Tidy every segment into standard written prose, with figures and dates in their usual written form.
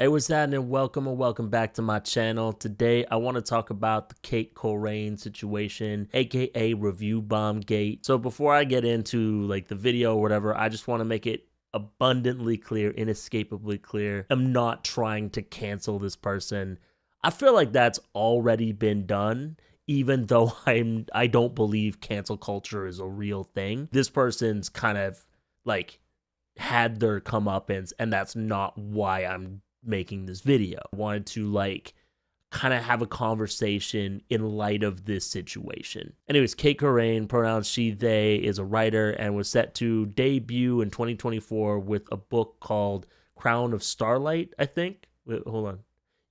Hey, what's happening? Welcome back to my channel. Today, I want to talk about the Cait Corrain situation, aka Review Bomb Gate. So before I get into like the video or whatever, I just want to make it abundantly clear, inescapably clear. I'm not trying to cancel this person. I feel like that's already been done. Even though I don't believe cancel culture is a real thing. This person's kind of like had their comeuppance, and that's not why I'm making this video. I wanted to like kind of have a conversation in light of this situation. Anyways, Cait Corrain, pronouns she, they, is a writer and was set to debut in 2024 with a book called Crown of Starlight, I think. Wait, hold on.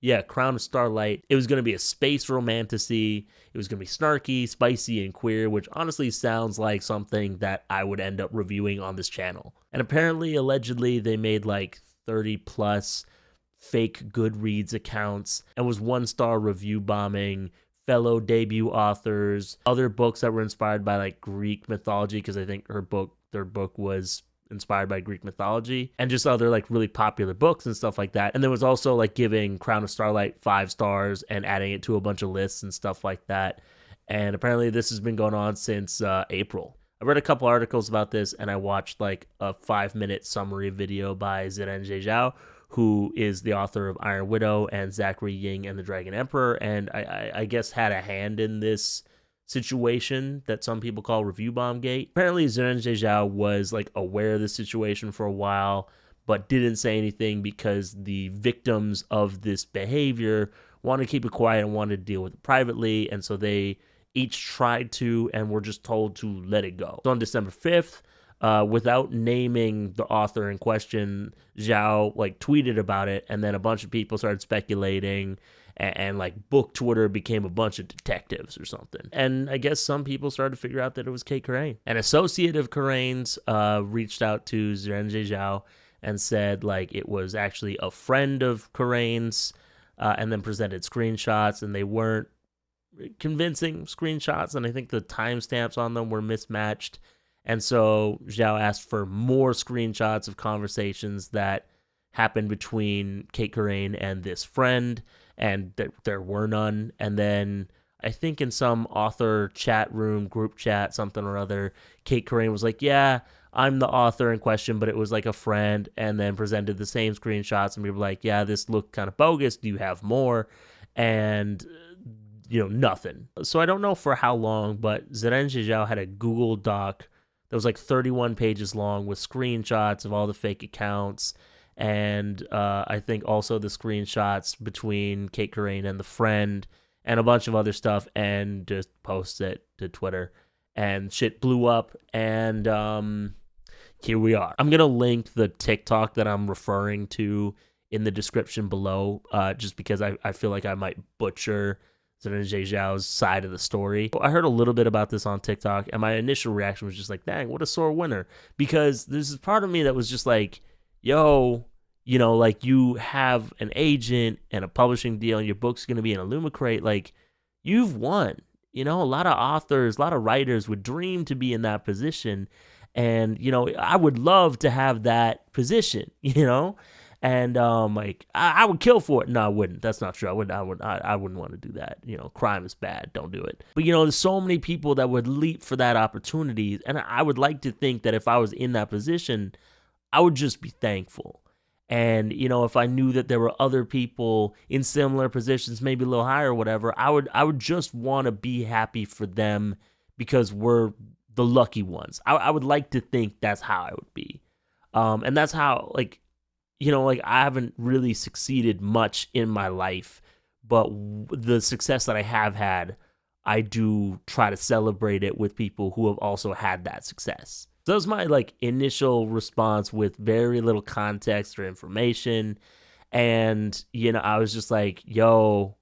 Yeah, Crown of Starlight. It was going to be a space romantasy. It was going to be snarky, spicy, and queer, which honestly sounds like something that I would end up reviewing on this channel. And apparently, allegedly, they made like 30 plus fake Goodreads accounts and was one-star review bombing fellow debut authors, other books that were inspired by like Greek mythology, because I think their book was inspired by Greek mythology, and just other like really popular books and stuff like that. And there was also like giving Crown of Starlight 5 stars and adding it to a bunch of lists and stuff like that. And apparently this has been going on since April. I read a couple articles about this, and I watched like a 5-minute summary video by Ziren Zhao, who is the author of Iron Widow and Zachary Ying and the Dragon Emperor, and I guess had a hand in this situation that some people call Review Bomb Gate. Apparently, Ziren Zhao was like aware of the situation for a while, but didn't say anything because the victims of this behavior wanted to keep it quiet and wanted to deal with it privately, and so they each tried to and were just told to let it go. So on December 5th, without naming the author in question, Zhao like tweeted about it, and then a bunch of people started speculating, and like book Twitter became a bunch of detectives or something. And I guess some people started to figure out that it was Cait Corrain. An associate of Corrain's reached out to Ziren Zhao and said like it was actually a friend of Corrain's, and then presented screenshots, and they weren't convincing screenshots, and I think the timestamps on them were mismatched. And so Zhao asked for more screenshots of conversations that happened between Cait Corrain and this friend, and there were none. And then I think in some author chat room, group chat, something or other, Cait Corrain was like, yeah, I'm the author in question, but it was like a friend, and then presented the same screenshots, and we were like, yeah, this looked kind of bogus. Do you have more? And nothing. So I don't know for how long, but Ziren Zhao had a Google Doc that was like 31 pages long with screenshots of all the fake accounts, and I think also the screenshots between Cait Corrain and the friend, and a bunch of other stuff, and just posts it to Twitter, and shit blew up, and here we are. I'm gonna link the TikTok that I'm referring to in the description below, just because I feel like I might butcher Ziren Zhao's side of the story. I heard a little bit about this on TikTok, and my initial reaction was just like, dang, what a sore winner. Because there's this part of me that was just like, yo, like you have an agent and a publishing deal, and your book's going to be in Illumicrate. Like, you've won. A lot of authors, a lot of writers would dream to be in that position. And, I would love to have that position, And like I would kill for it. No, I wouldn't. That's not true. I wouldn't want to do that. Crime is bad. Don't do it. But there's so many people that would leap for that opportunity, and I would like to think that if I was in that position, I would just be thankful. And if I knew that there were other people in similar positions, maybe a little higher or whatever, I would just want to be happy for them because we're the lucky ones. I would like to think that's how I would be. And that's how like I haven't really succeeded much in my life, but the success that I have had, I do try to celebrate it with people who have also had that success. So that was my like initial response with very little context or information. And, I was just like, yo,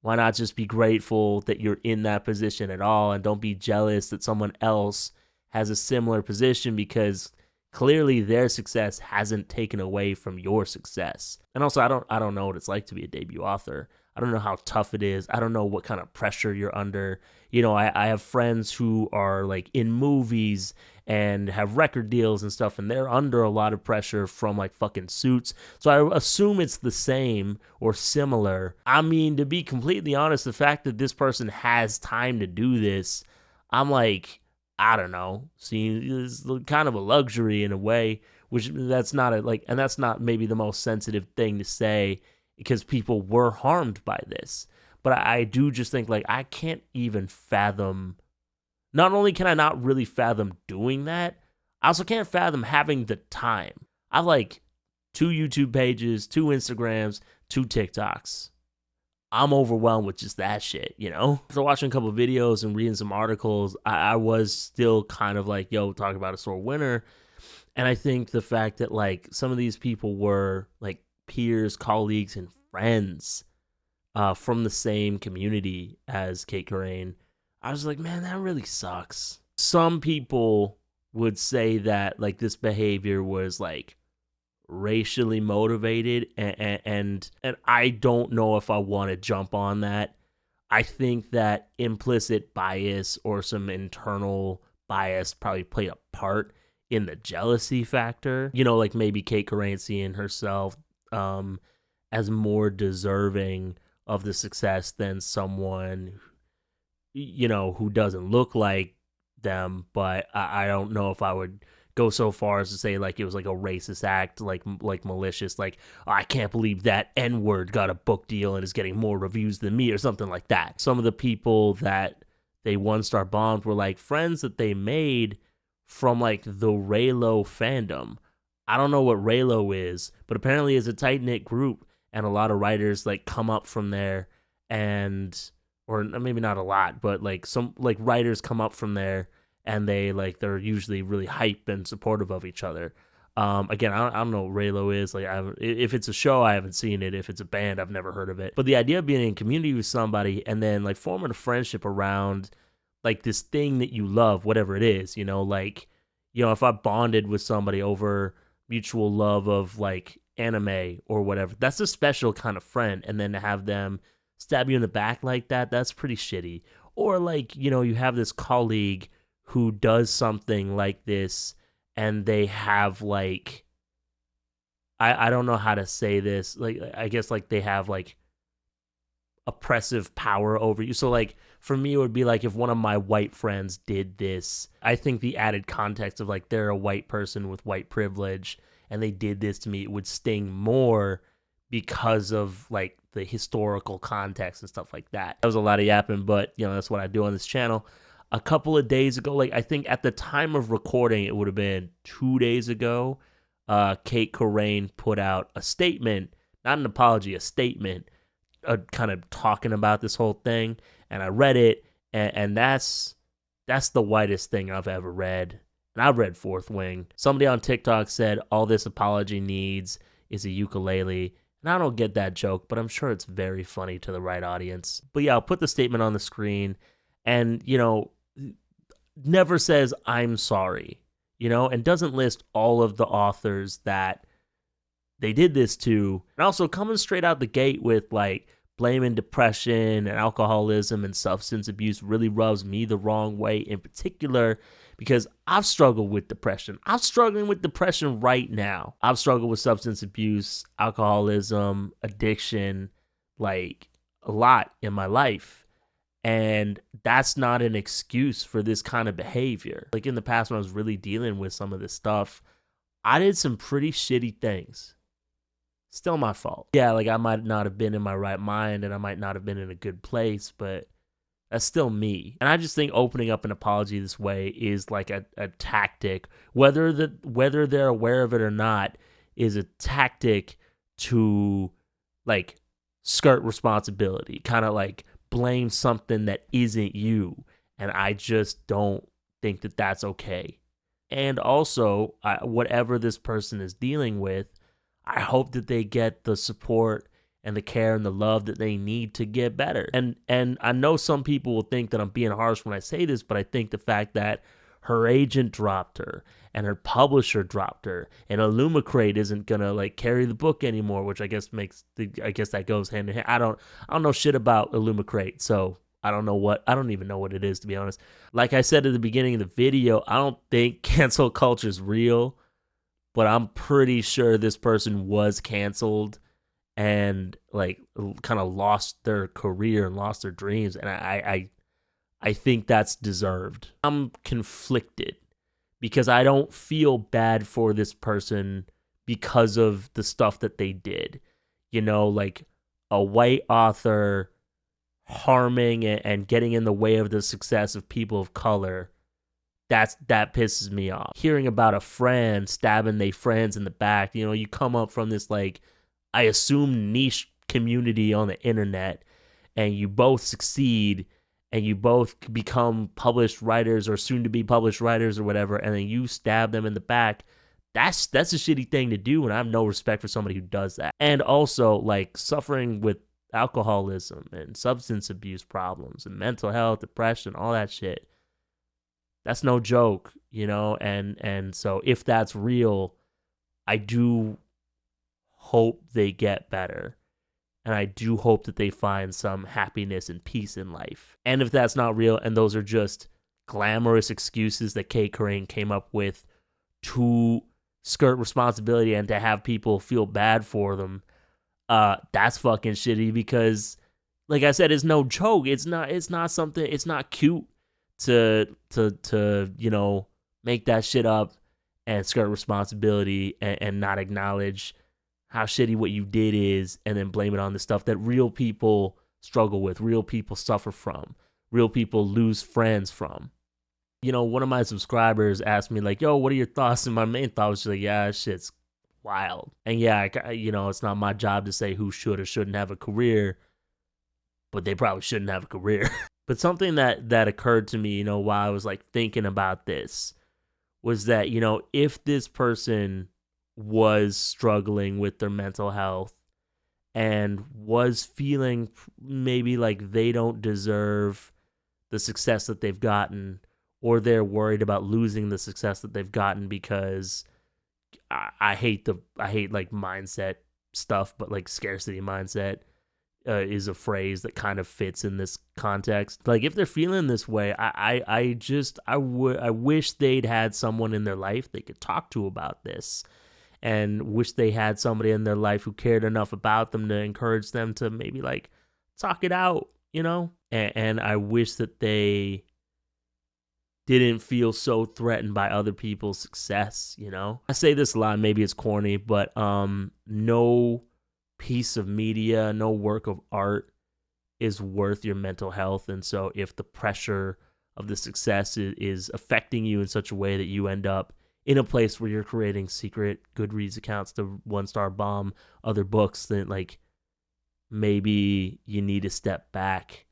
why not just be grateful that you're in that position at all, and don't be jealous that someone else has a similar position, because clearly their success hasn't taken away from your success. And also, I don't know what it's like to be a debut author. I don't know how tough it is. I don't know what kind of pressure you're under. I have friends who are like in movies and have record deals and stuff, and they're under a lot of pressure from like fucking Suits. So I assume it's the same or similar. I mean, to be completely honest, the fact that this person has time to do this, I'm like, I don't know. See, it's kind of a luxury in a way, which that's not and that's not maybe the most sensitive thing to say because people were harmed by this. But I do just think like I can't even fathom. Not only can I not really fathom doing that, I also can't fathom having the time. I have like 2 YouTube pages, 2 Instagrams, 2 TikToks. I'm overwhelmed with just that shit, you know? After watching a couple of videos and reading some articles, I was still kind of like, yo, talk about a sore winner. And I think the fact that like some of these people were like peers, colleagues, and friends from the same community as Cait Corrain, I was like, man, that really sucks. Some people would say that like this behavior was like racially motivated, and I don't know if I want to jump on that. I think that implicit bias or some internal bias probably played a part in the jealousy factor. You know, like maybe Cait Corrain seeing herself as more deserving of the success than someone, you know, who doesn't look like them. But I don't know if I would go so far as to say like it was like a racist act, like malicious, like, oh, I can't believe that N-word got a book deal and is getting more reviews than me or something like that. Some of the people that they 1-star bombed were like friends that they made from like the Raylo fandom. I don't know what Raylo is, but apparently it's a tight-knit group, and a lot of writers like come up from there, and or maybe not a lot, but like some like writers come up from there, and they're usually really hype and supportive of each other. Again, I don't know what Raylo is. Like, if it's a show, I haven't seen it. If it's a band, I've never heard of it. But the idea of being in community with somebody and then like forming a friendship around like this thing that you love, whatever it is, you know, like, you know, if I bonded with somebody over mutual love of like anime or whatever, that's a special kind of friend. And then to have them stab you in the back like that, that's pretty shitty. Or like, you know, you have this colleague who does something like this and they have like, I don't know how to say this. Like, I guess like they have like oppressive power over you. So like for me, it would be like if one of my white friends did this, I think the added context of like they're a white person with white privilege and they did this to me, it would sting more because of like the historical context and stuff like that. That was a lot of yapping, but you know, that's what I do on this channel. A couple of days ago, like I think at the time of recording, it would have been 2 days ago, Cait Corrain put out a statement, not an apology, a statement, kind of talking about this whole thing. And I read it, and that's the whitest thing I've ever read. And I've read Fourth Wing. Somebody on TikTok said all this apology needs is a ukulele. And I don't get that joke, but I'm sure it's very funny to the right audience. But yeah, I'll put the statement on the screen. And, you know, never says I'm sorry, you know, and doesn't list all of the authors that they did this to. And also coming straight out the gate with like blaming depression and alcoholism and substance abuse really rubs me the wrong way in particular, because I've struggled with depression. I'm struggling with depression right now. I've struggled with substance abuse, alcoholism, addiction, like a lot in my life. And that's not an excuse for this kind of behavior. Like in the past when I was really dealing with some of this stuff, I did some pretty shitty things. Still my fault. Yeah, like I might not have been in my right mind and I might not have been in a good place, but that's still me. And I just think opening up an apology this way is like a tactic, whether they're aware of it or not, is a tactic to like skirt responsibility, kind of like blame something that isn't you. And I just don't think that that's okay. And also, whatever this person is dealing with, I hope that they get the support and the care and the love that they need to get better. And I know some people will think that I'm being harsh when I say this, but I think the fact that her agent dropped her and her publisher dropped her and Illumicrate isn't gonna like carry the book anymore, which I guess that goes hand in hand. I don't know shit about Illumicrate, so I don't even know what it is, to be honest. Like I said at the beginning of the video, I don't think cancel culture is real, but I'm pretty sure this person was canceled and like kind of lost their career and lost their dreams, and I think that's deserved. I'm conflicted because I don't feel bad for this person because of the stuff that they did. You know, like a white author harming and getting in the way of the success of people of color. That pisses me off. Hearing about a friend stabbing their friends in the back, you know, you come up from this, like, I assume niche community on the internet, and you both succeed and you both become published writers or soon to be published writers or whatever, and then you stab them in the back. That's a shitty thing to do, and I have no respect for somebody who does that. And also, like, suffering with alcoholism and substance abuse problems and mental health, depression, all that shit. That's no joke, you know? And so if that's real, I do hope they get better. And I do hope that they find some happiness and peace in life. And if that's not real, and those are just glamorous excuses that Corrain came up with to skirt responsibility and to have people feel bad for them, that's fucking shitty, because, like I said, it's no joke. It's not something. It's not cute to you know, make that shit up and skirt responsibility and not acknowledge how shitty what you did is, and then blame it on the stuff that real people struggle with, real people suffer from, real people lose friends from. You know, one of my subscribers asked me, like, yo, what are your thoughts? And my main thought was just like, yeah, shit's wild. And yeah, you know, it's not my job to say who should or shouldn't have a career, but they probably shouldn't have a career. But something that occurred to me, you know, while I was like thinking about this, was that, you know, if this person was struggling with their mental health and was feeling maybe like they don't deserve the success that they've gotten, or they're worried about losing the success that they've gotten, because I hate like mindset stuff, but like scarcity mindset is a phrase that kind of fits in this context. Like, if they're feeling this way, I wish they'd had someone in their life they could talk to about this, and wish they had somebody in their life who cared enough about them to encourage them to maybe like talk it out, you know? And I wish that they didn't feel so threatened by other people's success, you know? I say this a lot, maybe it's corny, but no piece of media, no work of art is worth your mental health. And so if the pressure of the success is affecting you in such a way that you end up in a place where you're creating secret Goodreads accounts to 1-star bomb other books, then like maybe you need to step back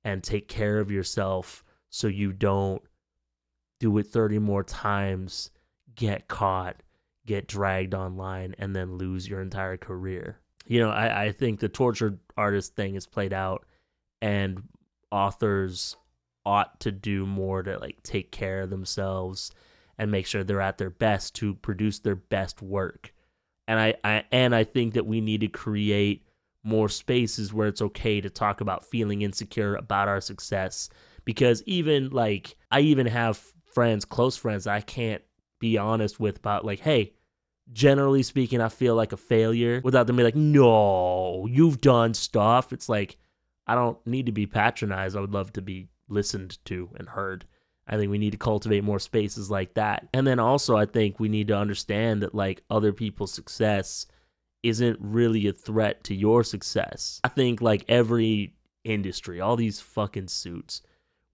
and take care of yourself so you don't do it 30 more times, get caught, get dragged online, and then lose your entire career. You know, I think the tortured artist thing is played out, and authors ought to do more to like take care of themselves and make sure they're at their best to produce their best work. And I think that we need to create more spaces where it's okay to talk about feeling insecure about our success, because even like I even have friends, close friends, I can't be honest with about like, hey, generally speaking, I feel like a failure, without them being like, no, you've done stuff. It's like, I don't need to be patronized. I would love to be listened to and heard. I think we need to cultivate more spaces like that. And then also, I think we need to understand that like other people's success isn't really a threat to your success. I think like every industry, all these fucking suits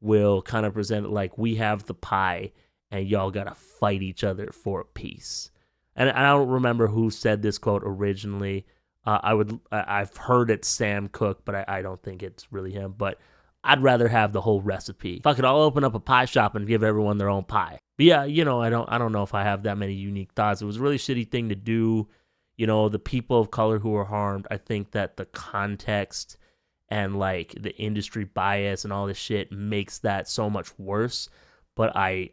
will kind of present it like we have the pie and y'all gotta fight each other for a piece. And I don't remember who said this quote originally. I've heard it Sam Cooke, but I don't think it's really him. But I'd rather have the whole recipe. Fuck it, I'll open up a pie shop and give everyone their own pie. But yeah, you know, I don't know if I have that many unique thoughts. It was a really shitty thing to do. You know, the people of color who were harmed, I think that the context and like the industry bias and all this shit makes that so much worse. But I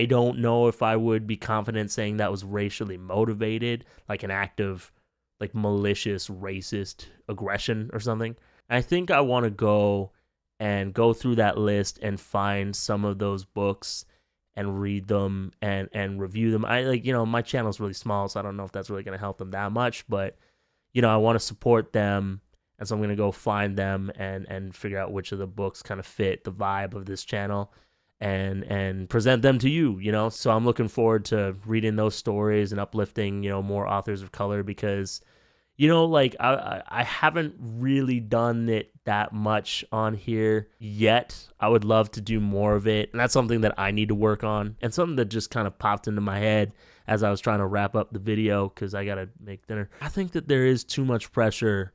don't know if I would be confident saying that was racially motivated, like an act of like malicious racist aggression or something. I think I want to go and go through that list and find some of those books and read them and review them. I like, my channel's really small, so I don't know if that's really going to help them that much, but I want to support them, and so I'm going to go find them and figure out which of the books kind of fit the vibe of this channel and present them to you, So I'm looking forward to reading those stories and uplifting, more authors of color, because like I haven't really done it that much on here yet. I would love to do more of it, and that's something that I need to work on, and something that just kind of popped into my head as I was trying to wrap up the video because I gotta make dinner. I think that there is too much pressure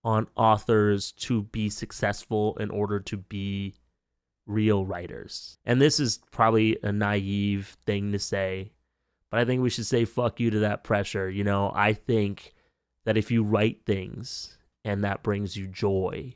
on authors to be successful in order to be real writers, and this is probably a naive thing to say, but I think we should say fuck you to that pressure. I think that if you write things and that brings you joy,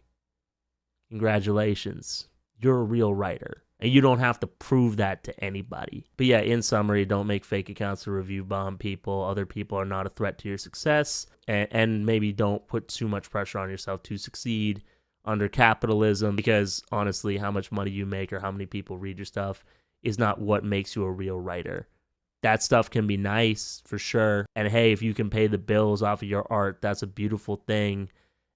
congratulations, you're a real writer. And you don't have to prove that to anybody. But yeah, in summary, don't make fake accounts to review bomb people. Other people are not a threat to your success. And maybe don't put too much pressure on yourself to succeed under capitalism, because honestly, how much money you make or how many people read your stuff is not what makes you a real writer. That stuff can be nice for sure. And hey, if you can pay the bills off of your art, that's a beautiful thing.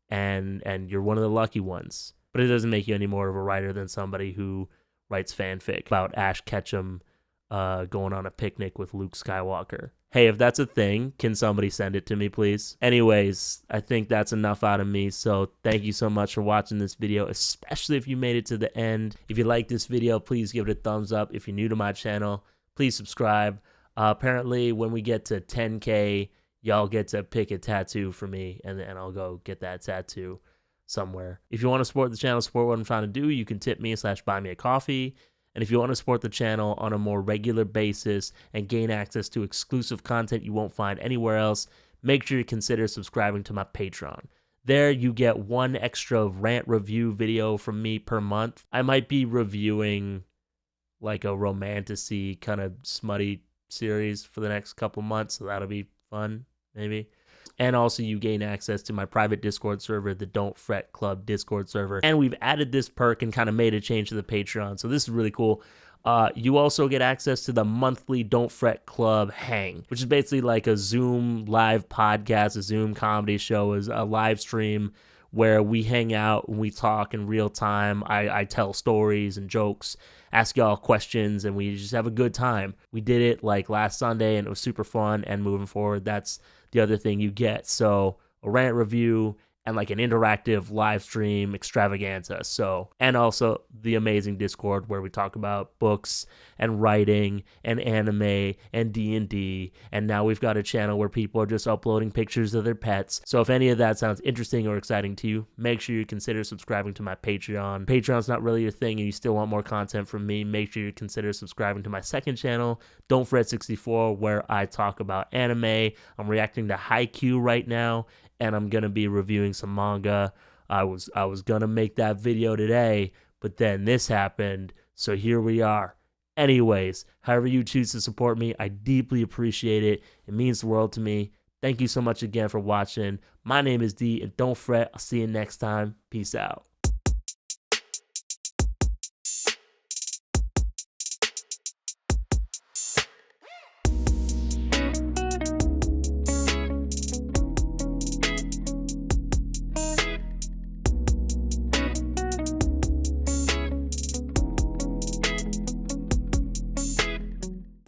And you're one of the lucky ones. But it doesn't make you any more of a writer than somebody who writes fanfic about Ash Ketchum going on a picnic with Luke Skywalker. Hey, if that's a thing, can somebody send it to me, please? Anyways, I think that's enough out of me. So thank you so much for watching this video, especially if you made it to the end. If you like this video, please give it a thumbs up. If you're new to my channel, please subscribe. Apparently, when we get to 10K, y'all get to pick a tattoo for me, and I'll go get that tattoo somewhere. If you want to support the channel, support what I'm trying to do, you can tip me / buy me a coffee. And if you want to support the channel on a more regular basis and gain access to exclusive content you won't find anywhere else, make sure you consider subscribing to my Patreon. There you get one extra rant review video from me per month. I might be reviewing like a romantasy kind of smutty series for the next couple months, so that'll be fun, maybe. And also you gain access to my private Discord server, the Don't Fret Club Discord server. And we've added this perk and kind of made a change to the Patreon, so this is really cool. You also get access to the monthly Don't Fret Club Hang, which is basically like a Zoom live podcast, a Zoom comedy show, is a live stream where we hang out and we talk in real time. I tell stories and jokes, ask y'all questions, and we just have a good time. We did it like last Sunday, and it was super fun, and moving forward, that's the other thing you get. So a rant review and like an interactive live stream extravaganza. So, and also the amazing Discord where we talk about books and writing and anime and D&D. And now we've got a channel where people are just uploading pictures of their pets. So if any of that sounds interesting or exciting to you, make sure you consider subscribing to my Patreon. Patreon's not really your thing and you still want more content from me, make sure you consider subscribing to my second channel, Don't Fret 64, where I talk about anime. I'm reacting to Haikyuu right now, and I'm going to be reviewing some manga. I was going to make that video today, but then this happened, so here we are. Anyways, however you choose to support me, I deeply appreciate it. It means the world to me. Thank you so much again for watching. My name is D, and don't fret. I'll see you next time. Peace out.